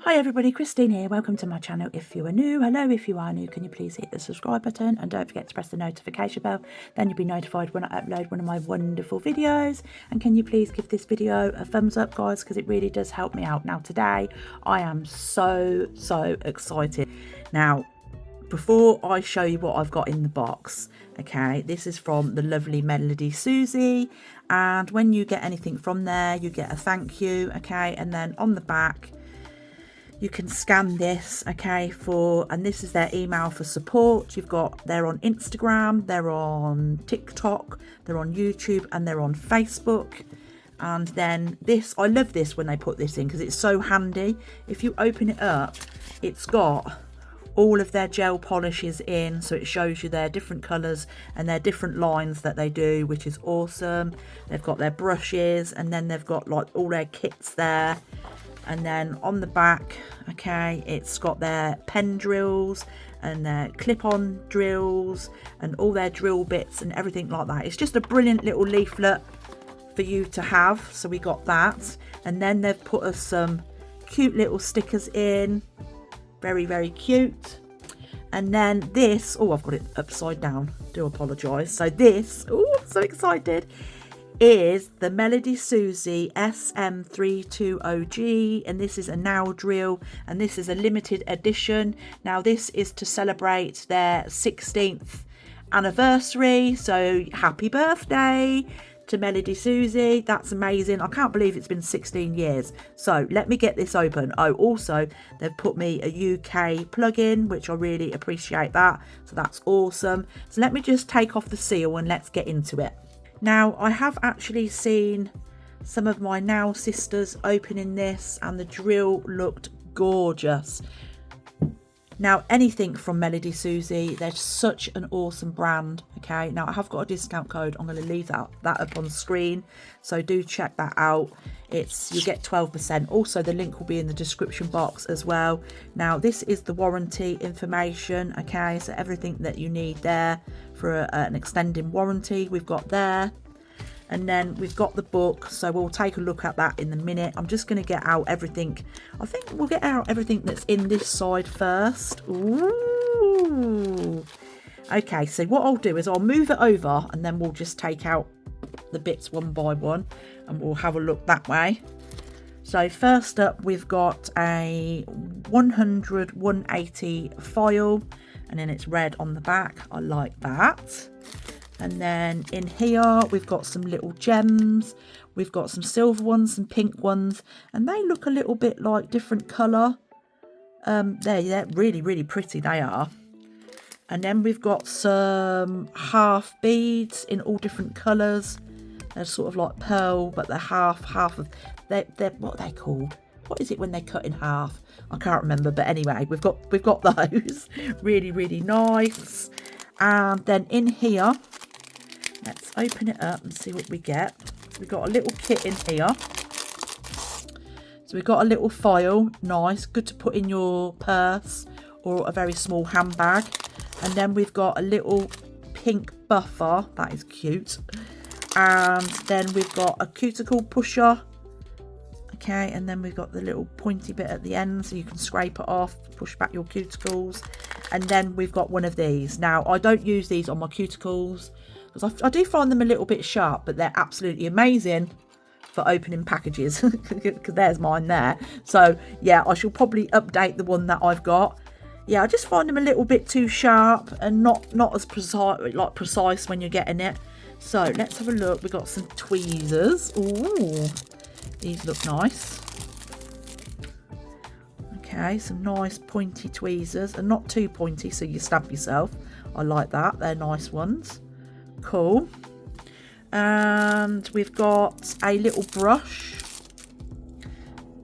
Hi everybody, Christine here. Welcome to my channel. If you are new, hello. If you are new, can you please hit the subscribe button and don't forget to press the notification bell. Then you'll be notified when I upload one of my wonderful videos. And can you please give this video a thumbs up, guys, because it really does help me out. Now today I am so excited. Now before I show you what I've got in the box, okay, this is from the lovely MelodySusie, and when you get anything from there you get a thank you, okay, and then on the back you can scan this, okay, and this is their email for support. They're on Instagram, they're on TikTok, they're on YouTube, and they're on Facebook. And then this, I love this when they put this in because it's so handy. If you open it up, it's got all of their gel polishes in, so it shows you their different colours and their different lines that they do, which is awesome. They've got their brushes, and then they've got like all their kits there. And then on the back, okay, it's got their pen drills and their clip-on drills and all their drill bits and everything like that. It's just a brilliant little leaflet for you to have. So we got that, and then they've put us some cute little stickers in, very cute. And then this, oh, I've got it upside down, do apologise. So this, oh, I'm so excited, is the MelodySusie SM320G, and this is a NailDrill, and this is a limited edition. Now this is to celebrate their 16th anniversary, so happy birthday to MelodySusie. That's amazing. I can't believe it's been 16 years. So let me get this open. Oh, also they've put me a UK plug-in, which I really appreciate that, so that's awesome. So let me just take off the seal and let's get into it. Now, I have actually seen some of my nail sisters opening this, and the drill looked gorgeous. Now, anything from MelodySusie, they're such an awesome brand, okay? Now, I have got a discount code. I'm going to leave that up on screen, so do check that out. You get 12%. Also, the link will be in the description box as well. Now, this is the warranty information, okay? So everything that you need there for an extended warranty, we've got there. And then we've got the book, so we'll take a look at that in a minute. I'm just going to get out everything. I think we'll get out everything that's in this side first. Ooh. Okay, so what I'll do is I'll move it over, and then we'll just take out the bits one by one, and we'll have a look that way. So first up, we've got a 100/180 file, and then it's red on the back. I like that. And then in here we've got some little gems. We've got some silver ones, some pink ones, and they look a little bit like different colour. They're really pretty, they are. And then we've got some half beads in all different colours. They're sort of like pearl, but they're half of. They're what are they called? What is it when they cut in half? I can't remember, but anyway, we've got those. really nice. And then in here, let's open it up and see what we get. So we've got a little kit in here. So we've got a little file, nice, good to put in your purse or a very small handbag. And then we've got a little pink buffer, that is cute. And then we've got a cuticle pusher. Okay, and then we've got the little pointy bit at the end so you can scrape it off, push back your cuticles. And then we've got one of these. Now, I don't use these on my cuticles because I do find them a little bit sharp, but they're absolutely amazing for opening packages because there's mine there. So yeah, I shall probably update the one that I've got. Yeah, I just find them a little bit too sharp and not as precise when you're getting it. So let's have a look. We've got some tweezers. Ooh, these look nice. Okay, some nice pointy tweezers, and not too pointy so you stab yourself. I like that. They're nice ones. Cool. And we've got a little brush.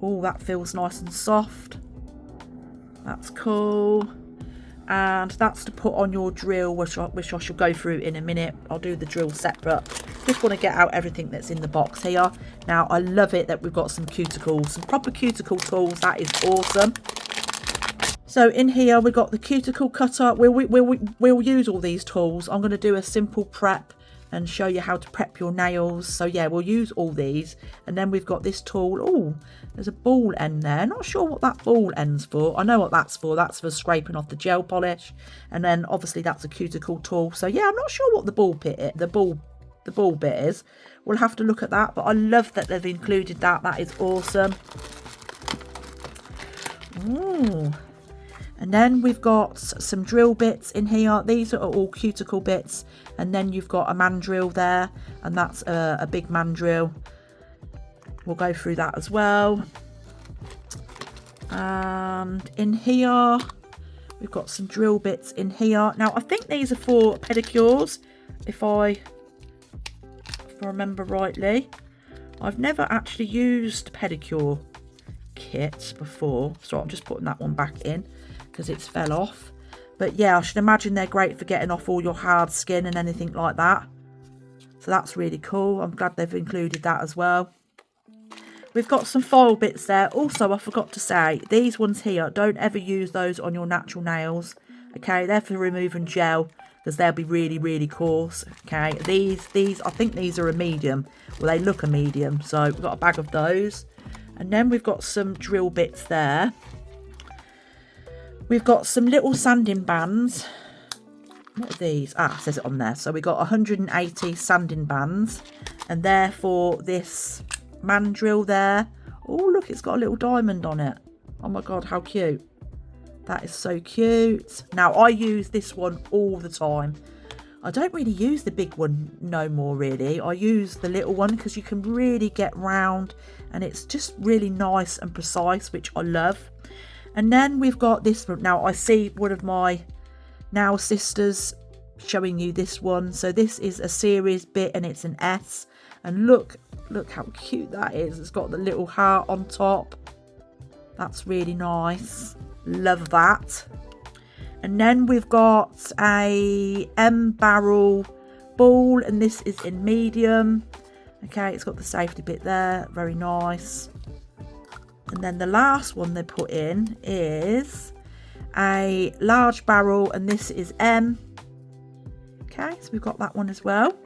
Oh, that feels nice and soft. That's cool. And that's to put on your drill, which I shall go through in a minute. I'll do the drill separate. Just want to get out everything that's in the box here. Now, I love it that we've got some cuticles, some proper cuticle tools. That is awesome. So in here we've got the cuticle cutter. We'll use all these tools. I'm going to do a simple prep and show you how to prep your nails. So yeah, we'll use all these. And then we've got this tool. Oh, there's a ball end there. Not sure what that ball end's for. I know what that's for. That's for scraping off the gel polish. And then obviously that's a cuticle tool. So yeah, I'm not sure what the ball bit is. We'll have to look at that. But I love that they've included that. That is awesome. Ooh. And then we've got some drill bits in here. These are all cuticle bits. And then you've got a mandrill there. And that's a big mandrill. We'll go through that as well. And in here, we've got some drill bits in here. Now, I think these are for pedicures, if I remember rightly. I've never actually used pedicure kit before. So I'm just putting that one back in, because it's fell off. But yeah, I should imagine they're great for getting off all your hard skin and anything like that. So that's really cool. I'm glad they've included that as well. We've got some file bits there. Also, I forgot to say, these ones here, don't ever use those on your natural nails. Okay, they're for removing gel, because they'll be really, really coarse. Okay, these, I think these are a medium. Well, they look a medium. So we've got a bag of those. And then we've got some drill bits there. We've got some little sanding bands. What are these? Ah, it says it on there. So we got 180 sanding bands. And they're for this mandrill there. Oh, look, it's got a little diamond on it. Oh my God, how cute. That is so cute. Now, I use this one all the time. I don't really use the big one no more, really. I use the little one because you can really get round. And it's just really nice and precise, which I love. And then we've got this one. Now, I see one of my nail sisters showing you this one. So this is a series bit and it's an S. And look how cute that is. It's got the little heart on top. That's really nice. Love that. And then we've got a M barrel ball, and this is in medium. Okay, it's got the safety bit there. Very nice. And then the last one they put in is a large barrel, and this is M. Okay, so we've got that one as well.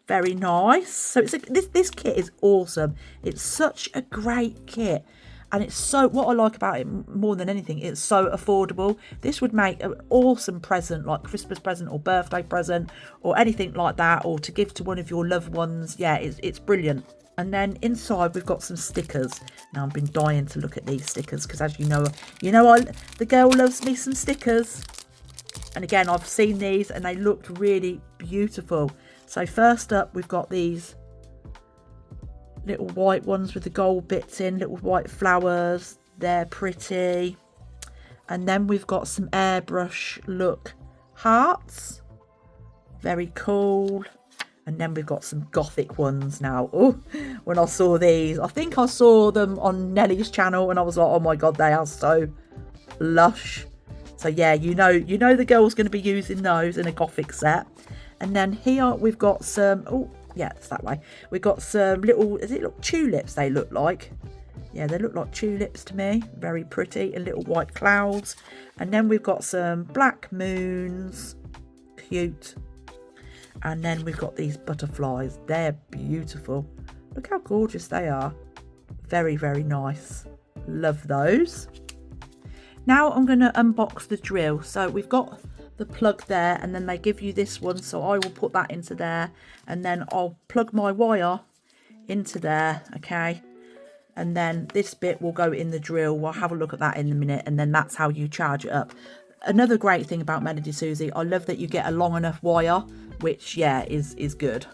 Very nice. So it's this kit is awesome. It's such a great kit. And it's so, what I like about it more than anything, it's so affordable. This would make an awesome present, like Christmas present or birthday present or anything like that, or to give to one of your loved ones. Yeah, it's brilliant. And then inside we've got some stickers. Now I've been dying to look at these stickers because, as you know, the girl loves me some stickers. And again, I've seen these and they looked really beautiful. So first up, we've got these little white ones with the gold bits in, little white flowers. They're pretty. And then we've got some airbrush look hearts. Very cool. And then we've got some gothic ones now. Oh, when I saw these, I think I saw them on Nellie's channel and I was like, oh my God, they are so lush. So yeah, you know the girl's going to be using those in a gothic set. And then here we've got some, oh yeah, it's that way. We've got some little, is it little tulips they look like? Yeah, they look like tulips to me. Very pretty, and little white clouds. And then we've got some black moons. Cute. And then we've got these butterflies. They're beautiful. Look how gorgeous they are. Very, very nice. Love those. Now I'm going to unbox the drill. So we've got the plug there, and then they give you this one. So I will put that into there, and then I'll plug my wire into there. Okay. And then this bit will go in the drill. We'll have a look at that in a minute. And then that's how you charge it up. Another great thing about MelodySusie, I love that you get a long enough wire, which, yeah, is good.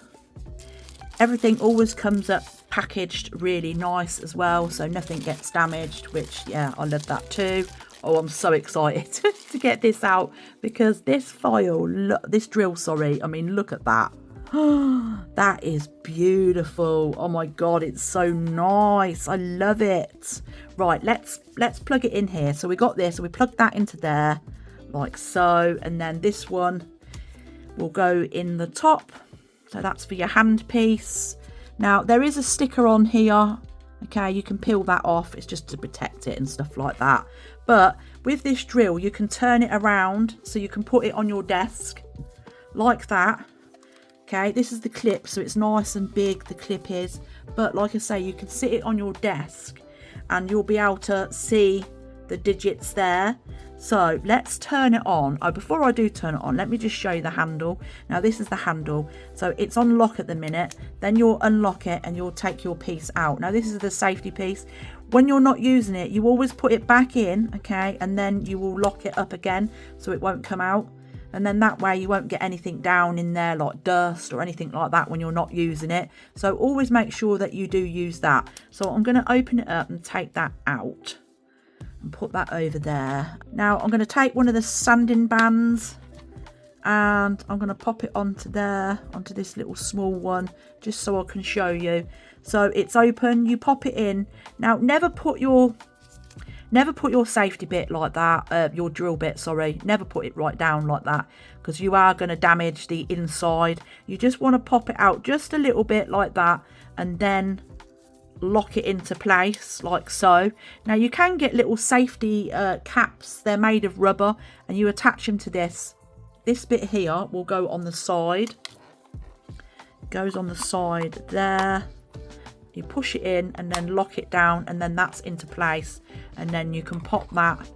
Everything always comes up packaged really nice as well, so nothing gets damaged, which, yeah, I love that too. Oh, I'm so excited to get this out, because this drill, sorry, I mean, look at that. That is beautiful. Oh my God, it's so nice. I love it. Right, let's plug it in here. So we got this, so we plug that into there like so, and then this one will go in the top. So that's for your handpiece. Now there is a sticker on here. Okay, you can peel that off. It's just to protect it and stuff like that. But with this drill, you can turn it around so you can put it on your desk like that. Okay, this is the clip, so it's nice and big, the clip is, but like I say, you can sit it on your desk and you'll be able to see the digits there. So let's turn it on. Oh, before I do turn it on, let me just show you the handle. Now this is the handle, so it's on lock at the minute. Then you'll unlock it and you'll take your piece out. Now this is the safety piece. When you're not using it, you always put it back in, okay, and then you will lock it up again so it won't come out. And then that way you won't get anything down in there like dust or anything like that when you're not using it. So always make sure that you do use that. So I'm going to open it up and take that out and put that over there. Now I'm going to take one of the sanding bands and I'm going to pop it onto there, onto this little small one, just so I can show you. So it's open, you pop it in. Now never put your safety bit like that, your drill bit, sorry, never put it right down like that, because you are going to damage the inside. You just want to pop it out just a little bit like that and then lock it into place like so. Now you can get little safety caps, they're made of rubber, and you attach them to this. This bit here will go on the side, it goes on the side there. You push it in and then lock it down, and then that's into place, and then you can pop that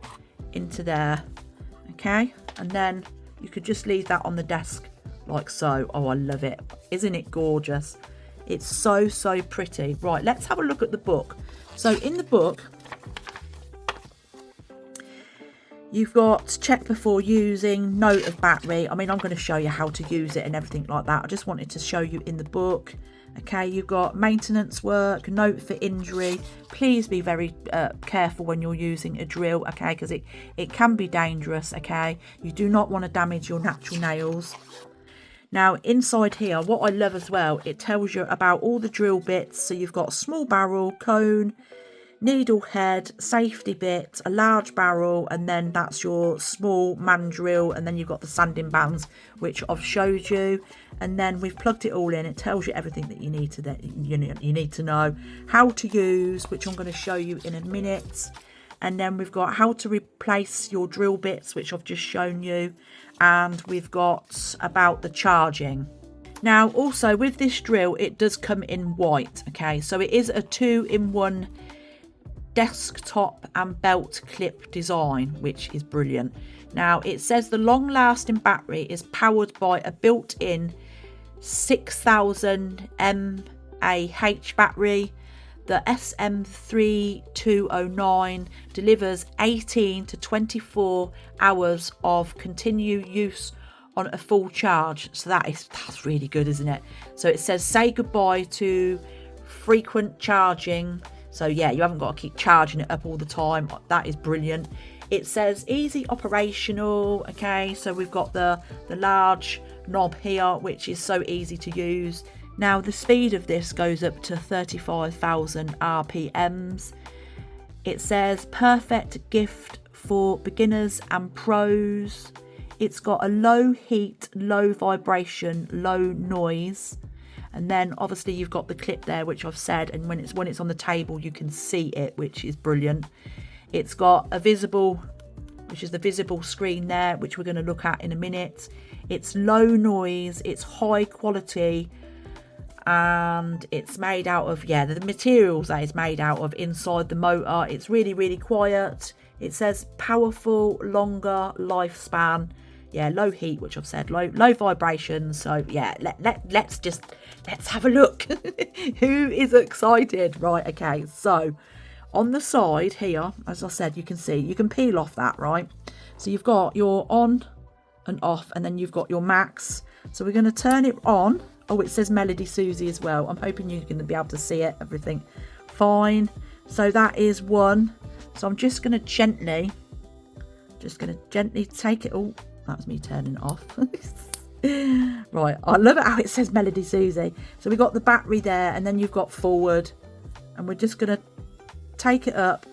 into there, okay, and then you could just leave that on the desk like so. Oh, I love it. Isn't it gorgeous? It's so pretty. Right, let's have a look at the book. So in the book you've got check before using, note of battery. I mean, I'm going to show you how to use it and everything like that. I just wanted to show you in the book. Okay, you've got maintenance work, note for injury. Please be very careful when you're using a drill, okay, because it can be dangerous, okay. You do not want to damage your natural nails. Now inside here, what I love as well, it tells you about all the drill bits. So you've got small barrel, cone, needle head, safety bit, a large barrel, and then that's your small mandrill, and then you've got the sanding bands, which I've showed you, and then we've plugged it all in. It tells you everything that you need to know, how to use, which I'm going to show you in a minute, and then we've got how to replace your drill bits, which I've just shown you, and we've got about the charging. Now also with this drill, it does come in white, okay, so it is a 2-in-1 desktop and belt clip design, which is brilliant. Now it says the long-lasting battery is powered by a built-in 6000 mAh battery. The SM320G delivers 18 to 24 hours of continued use on a full charge. So that's really good, isn't it? So it says say goodbye to frequent charging. So yeah, you haven't got to keep charging it up all the time. That is brilliant. It says easy operational, okay, so we've got the large knob here, which is so easy to use. Now the speed of this goes up to 35,000 RPMs. It says perfect gift for beginners and pros. It's got a low heat, low vibration, low noise. And then obviously you've got the clip there, which I've said, and when it's on the table you can see it, which is brilliant. It's got a visible, which is the visible screen there, which we're going to look at in a minute. It's low noise, it's high quality, and it's made out of, yeah, the materials that it's made out of inside the motor. It's really quiet. It says powerful, longer lifespan. Yeah, low heat, which I've said, low vibrations. So yeah, let's have a look. Who is excited? Right, okay, so on the side here, as I said, you can see, you can peel off that, right? So you've got your on and off, and then you've got your max. So we're going to turn it on. Oh, it says MelodySusie as well. I'm hoping you're going to be able to see it, everything fine. So that is 1. So I'm just going to gently take it all. That was me turning it off. Right, I love it how it says MelodySusie. So we've got the battery there, and then you've got forward, and we're just going to take it up.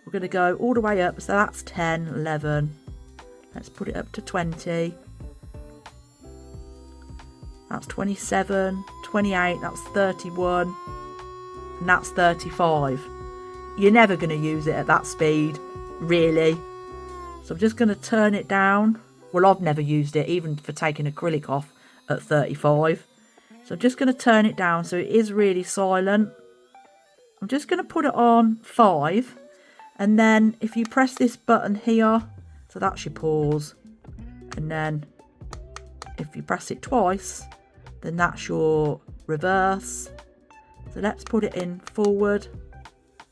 We're going to go all the way up. So that's 10, 11. Let's put it up to 20. That's 27, 28, that's 31, and that's 35. You're never going to use it at that speed, really. So I'm just going to turn it down. Well, I've never used it, even for taking acrylic off at 35. So I'm just going to turn it down so it is really silent. I'm just going to put it on 5. And then if you press this button here, so that's your pause. And then if you press it twice, then that's your reverse. So let's put it in forward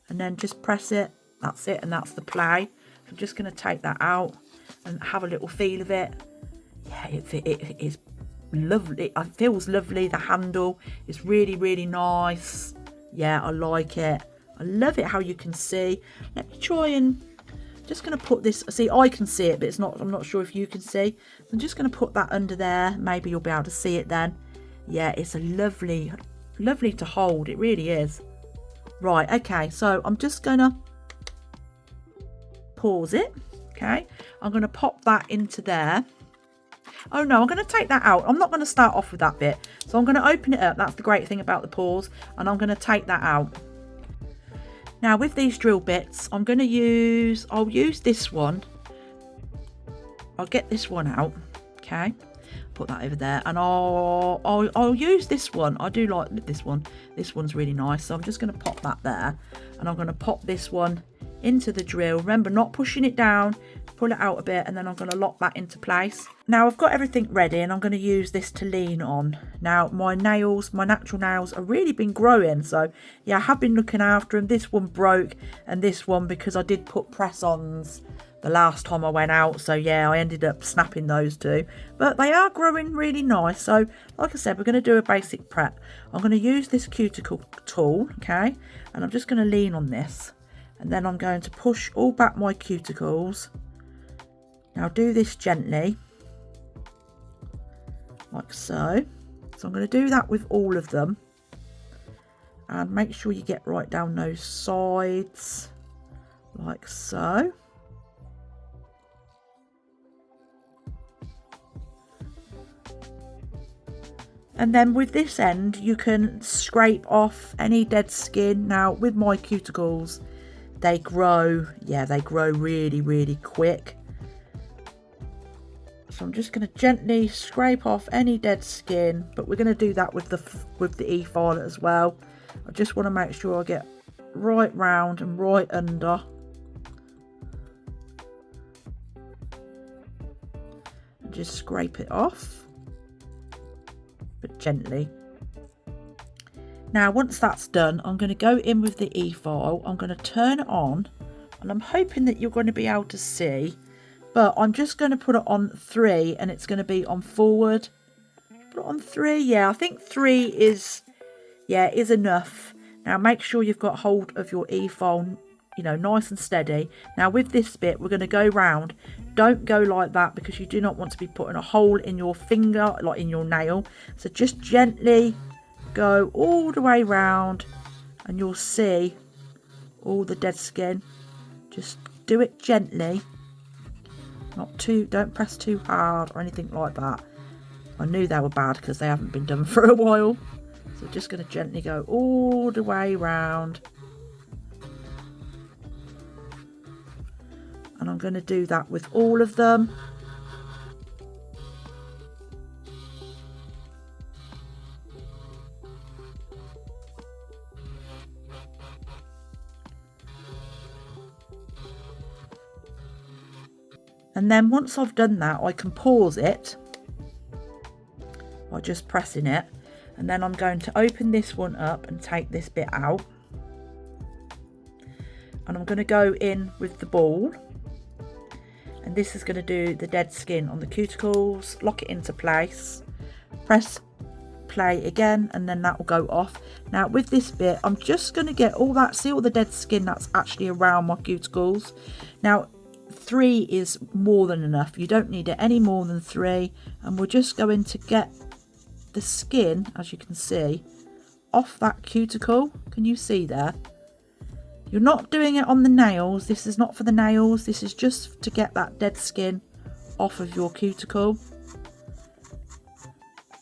and then just press it. That's it, and that's the play. So I'm just going to take that out and have a little feel of it. Yeah, it is lovely. It feels lovely. The handle is really, really nice. Yeah, I like it. I love it how you can see. Let me try and just going to put this. See, I can see it, but it's not. I'm not sure if you can see. I'm just going to put that under there. Maybe you'll be able to see it then. Yeah, it's a lovely to hold. It really is. Right. Okay. So I'm just going to pause it. Okay. I'm going to pop that into there. Oh no, I'm going to take that out. I'm not going to start off with that bit. So I'm going to open it up. That's the great thing about the pause. And I'm going to take that out. Now with these drill bits, I'll use this one. I'll get this one out. Okay. Put that over there. And I'll use this one. I do like this one. This one's really nice. So I'm just going to pop that there. And I'm going to pop this one into the drill. Remember, not pushing it down. Pull it out a bit, and then I'm going to lock that into place. Now I've got everything ready, and I'm going to use this to lean on. Now my nails, my natural nails, have really been growing, so yeah, I have been looking after them. This one broke, and this one, because I did put press-ons the last time I went out, so yeah, I ended up snapping those two, but they are growing really nice. So like I said, we're going to do a basic prep. I'm going to use this cuticle tool, okay, and I'm just going to lean on this, and then I'm going to push all back my cuticles. Now do this gently, like so. So I'm going to do that with all of them. And make sure you get right down those sides, like so. And then with this end, you can scrape off any dead skin. Now with my cuticles, they grow, yeah, they grow really, really quick. So I'm just going to gently scrape off any dead skin, but we're going to do that with the e-file as well. I just want to make sure I get right round and right under. And just scrape it off, but gently. Now once that's done, I'm going to go in with the e-file. I'm going to turn it on, and I'm hoping that you're going to be able to see. But I'm just going to put it on 3, and it's going to be on forward. Put it on 3. Yeah, I think 3 is enough. Now make sure you've got hold of your e-file, you know, nice and steady. Now with this bit, we're going to go round. Don't go like that, because you do not want to be putting a hole in your finger, like in your nail. So just gently go all the way round, and you'll see all the dead skin. Just do it gently. Not too, don't press too hard or anything like that. I knew they were bad because they haven't been done for a while. So just going to gently go all the way round. And I'm going to do that with all of them. And then once I've done that, I can pause it by just pressing it. And then I'm going to open this one up and take this bit out. And I'm going to go in with the ball. And this is going to do the dead skin on the cuticles. Lock it into place. Press play again, and then that will go off. Now with this bit, I'm just going to get all that, see all the dead skin that's actually around my cuticles. Now 3 is more than enough. You don't need it any more than 3. And we're just going to get the skin, as you can see, off that cuticle. Can you see there? You're not doing it on the nails. This is not for the nails. This is just to get that dead skin off of your cuticle.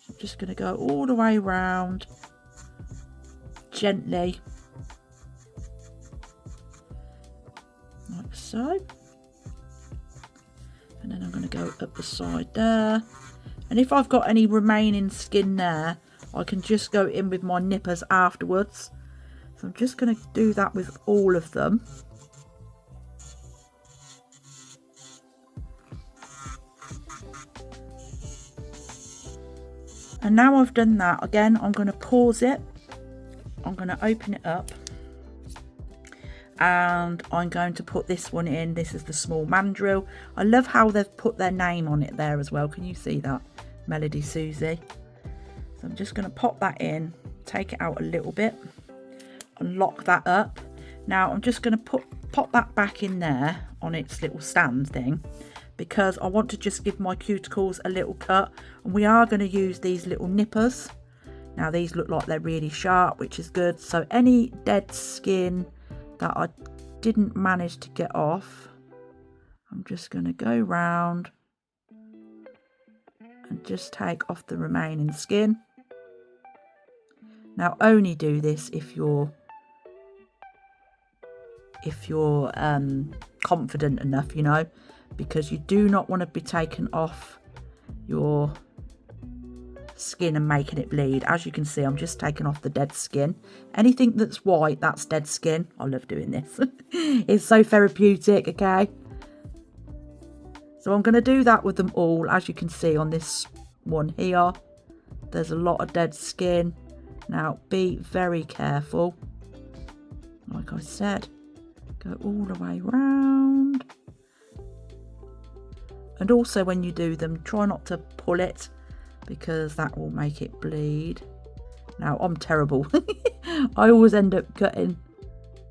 I'm just going to go all the way around gently, like so. And then I'm going to go up the side there. And if I've got any remaining skin there, I can just go in with my nippers afterwards. So I'm just going to do that with all of them. And now I've done that, again, I'm going to pause it. I'm going to open it up. And I'm going to put this one in. This is the small mandrill. I love how they've put their name on it there as well. Can you see that? MelodySusie. So I'm just going to pop that in, take it out a little bit, and lock that up. Now I'm just going to pop that back in there on its little stand thing, because I want to just give my cuticles a little cut, and we are going to use these little nippers. Now these look like they're really sharp, which is good. So any dead skin that I didn't manage to get off, I'm just going to go round and just take off the remaining skin. Now only do this if you're confident enough, you know, because you do not want to be taking off your skin and making it bleed. As you can see, I'm just taking off the dead skin. Anything that's white, that's dead skin. I love doing this. It's so therapeutic. Okay, so I'm going to do that with them all. As you can see on this one here, there's a lot of dead skin. Now be very careful, like I said, go all the way round. And also when you do them, try not to pull it, because that will make it bleed. Now I'm terrible. I always end up cutting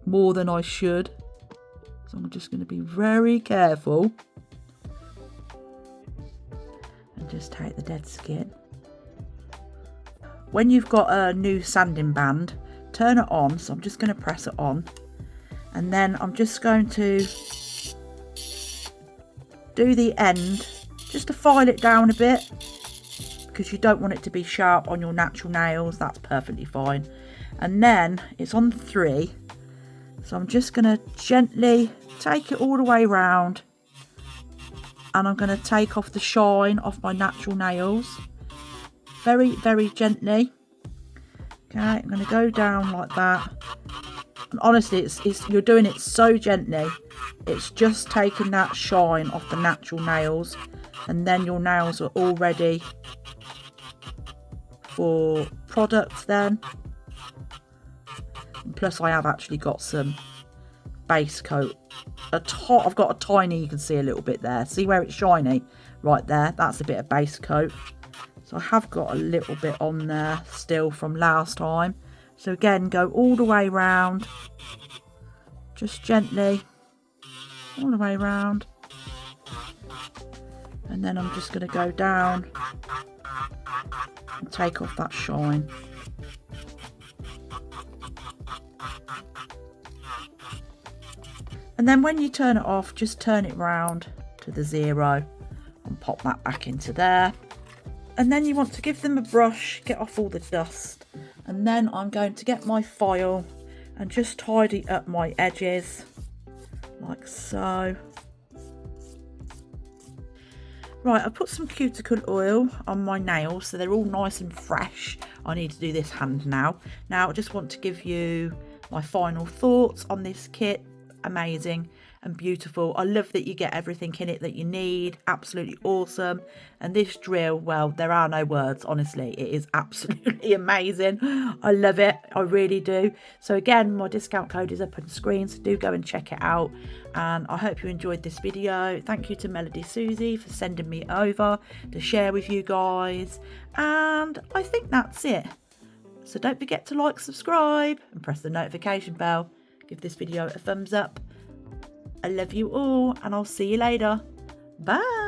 more than I should, so I'm just going to be very careful and just take the dead skin. When you've got a new sanding band, turn it on. So I'm just going to press it on, and then I'm just going to do the end just to file it down a bit, because you don't want it to be sharp on your natural nails. That's perfectly fine. And then it's on 3, so I'm just going to gently take it all the way around, and I'm going to take off the shine off my natural nails very, very gently. Okay, I'm going to go down like that, and honestly, you're doing it so gently. It's just taking that shine off the natural nails, and then your nails are all ready for products then. And plus I have actually got some base coat. I've got a tiny, you can see a little bit there. See where it's shiny? Right there, that's a bit of base coat. So I have got a little bit on there still from last time. So again, go all the way round, just gently, all the way round. And then I'm just going to go down and take off that shine. And then when you turn it off, just turn it round to the 0 and pop that back into there. And then you want to give them a brush, get off all the dust. And then I'm going to get my file and just tidy up my edges like so. Right, I put some cuticle oil on my nails so they're all nice and fresh. I need to do this hand now. Now I just want to give you my final thoughts on this kit. Amazing and beautiful. I love that you get everything in it that you need. Absolutely awesome. And this drill, well, there are no words, honestly. It is absolutely amazing. I love it. I really do. So again, my discount code is up on the screen, so do go and check it out. And I hope you enjoyed this video. Thank you to MelodySusie for sending me over to share with you guys. And I think that's it. So don't forget to like, subscribe and press the notification bell. Give this video a thumbs up. I love you all, and I'll see you later. Bye.